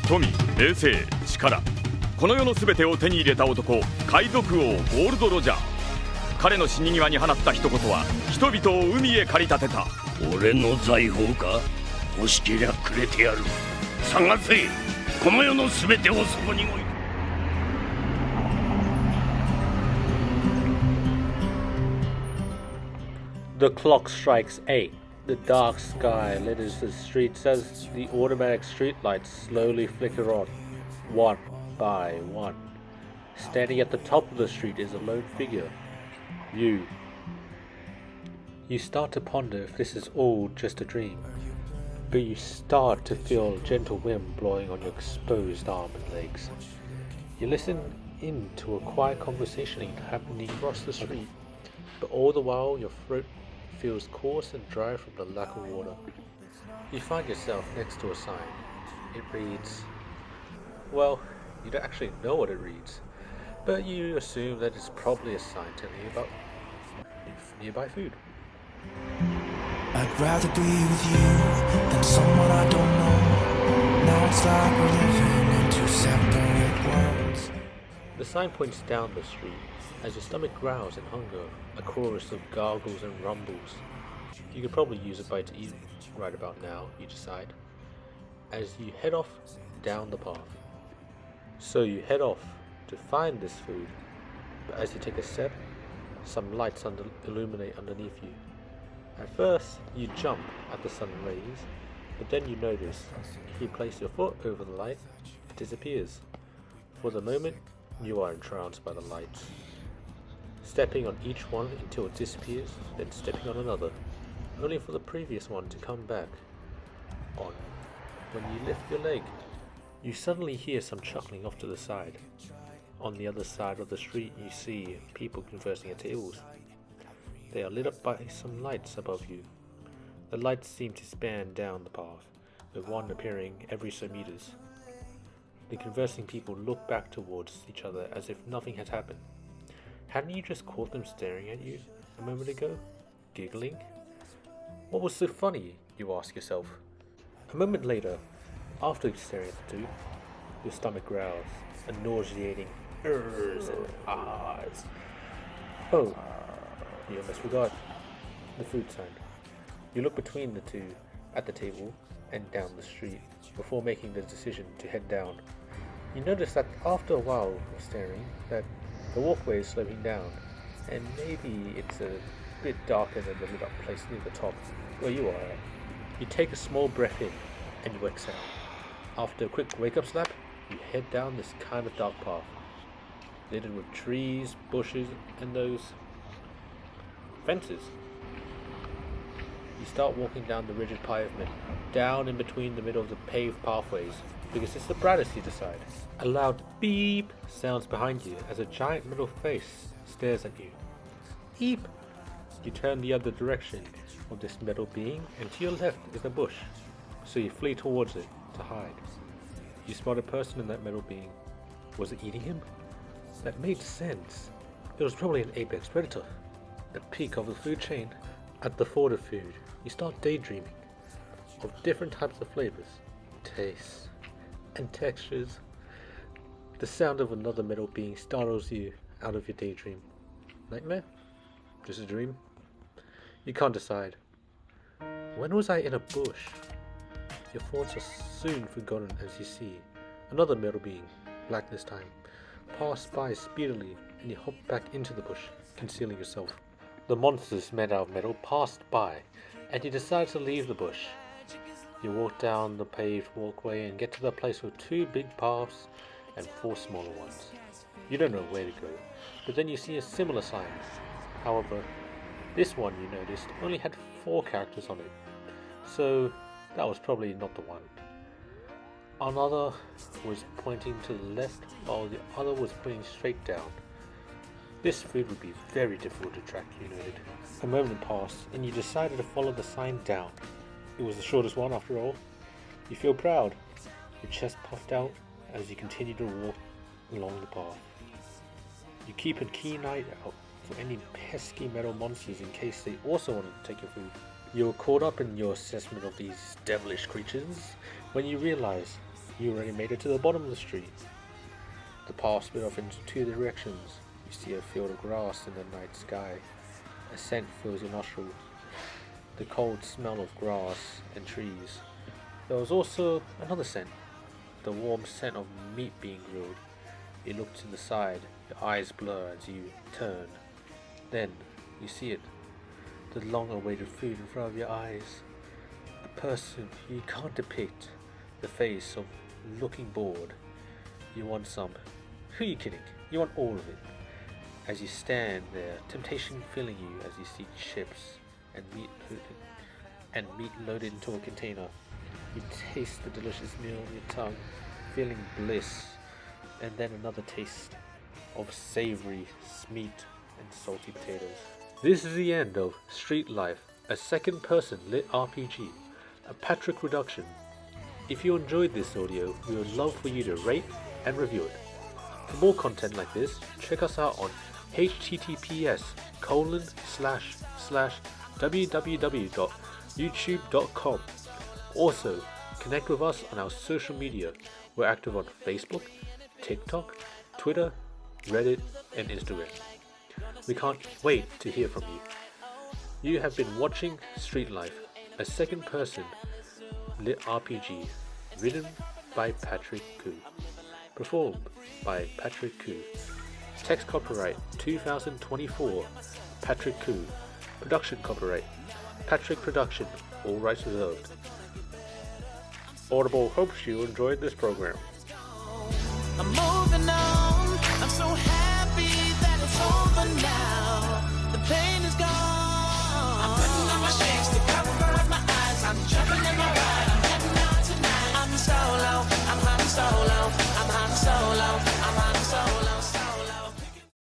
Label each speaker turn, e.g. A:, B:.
A: 富、名声、力、この世の全てを手に入れた男、海賊王ゴールド・ロジャー。彼の死に際に放った一言は人々を海へ駆り立てた。
B: 俺の財宝か？欲しけりゃくれてやる。探せ、この世の全てをそこに置いて。
C: The clock strikes 8. The dark sky litters the streets as the automatic streetlights slowly flicker on, one by one. Standing at the top of the street is a lone figure. You. You start to ponder if this is all just a dream, but you start to feel gentle wind blowing on your exposed arm and legs. You listen in to a quiet conversation happening across the street, but all the while your throat feels coarse and dry from the lack of water. You find yourself next to a sign. It reads, well, you don't actually know what it reads, but you assume that it's probably a sign telling you about nearby food.
D: I'd rather be with you than someone I don't know. Now it's like we're living in two separate worlds.
C: The sign points down the street. As your stomach growls in hunger, a chorus of gargles and rumbles. You could probably use a bite to eat right about now, you decide, as you head off down the path. So you head off to find this food, but as you take a step, some lights illuminate underneath you. At first, you jump at the sun rays, but then you notice if you place your foot over the light, it disappears. For the moment, you are entranced by the lights. Stepping on each one until it disappears, then stepping on another, only for the previous one to come back on. When you lift your leg, you suddenly hear some chuckling off to the side. On the other side of the street, you see people conversing at tables. They are lit up by some lights above you. The lights seem to span down the path, with one appearing every so meters. The conversing people look back towards each other as if nothing had happened. Hadn't you just caught them staring at you a moment ago? Giggling? What was so funny, you ask yourself. A moment later, after staring at the two, your stomach growls, a nauseating ers and ahs. Oh, you almost forgot. The food sign. You look between the two, at the table, and down the street, before making the decision to head down. You notice that after a while of staring, that the walkway is sloping down, and maybe it's a bit darker than the lit up place near the top, where you are at. You take a small breath in, and you exhale. After a quick wake up slap, you head down this kind of dark path, littered with trees, bushes, and those fences. You start walking down the rigid pavement, down in between the middle of the paved pathways, because it's the brightest, you decide. A loud beep sounds behind you as a giant metal face stares at you. Eep! You turn the other direction of this metal being, and to your left is a bush, so you flee towards it to hide. You spot a person in that metal being. Was it eating him? That made sense. It was probably an apex predator. The peak of the food chain. At the thought of food, you start daydreaming of different types of flavors, tastes, and textures. The sound of another metal being startles you out of your daydream. Nightmare? Just a dream? You can't decide. When was I in a bush? Your thoughts are soon forgotten as you see another metal being, black this time, pass by speedily, and you hop back into the bush, concealing yourself. The monsters made out of metal passed by, and you decide to leave the bush. You walk down the paved walkway and get to the place with two big paths and four smaller ones. You don't know where to go, but then you see a similar sign. However, this one you noticed only had 4 characters on it, so that was probably not the one. Another was pointing to the left, while the other was pointing straight down. This food would be very difficult to track, you noted. A moment passed, and you decided to follow the sign down. It was the shortest one after all. You feel proud, your chest puffed out as you continue to walk along the path. You keep a keen eye out for any pesky metal monsters in case they also wanted to take your food. You're caught up in your assessment of these devilish creatures when you realize You already made it to the bottom of the street. The path split off into two directions. You see a field of grass in the night sky. A scent fills your nostrils. The cold smell of grass and trees. There was also another scent. The warm scent of meat being grilled. You look to the side. Your eyes blur as you turn. Then you see it. The long-awaited food in front of your eyes. The person you can't depict. The face of looking bored. You want some. Who are you kidding? You want all of it. As you stand there, temptation filling you as you see chips and meat loaded into a container. You taste the delicious meal on your tongue, feeling bliss, and then another taste of savory meat and salty potatoes. This is the end of Street Life, a second-person lit RPG, a Patrick production. If you enjoyed this audio, we would love for you to rate and review it. For more content like this, check us out on https://www.youtube.com. Also, connect with us on our social media. We're active on Facebook, TikTok, Twitter, Reddit, and Instagram. We can't wait to hear from you. You have been watching Street Life, a second-person lit RPG, written by Patrick Koo, performed by Patrick Koo. Text copyright 2024, Patrick Koo. Production copyright, Patrick Production, all rights reserved. Audible hopes you enjoyed this program.
E: I'm moving on. I'm so happy that it's over now. The pain is gone.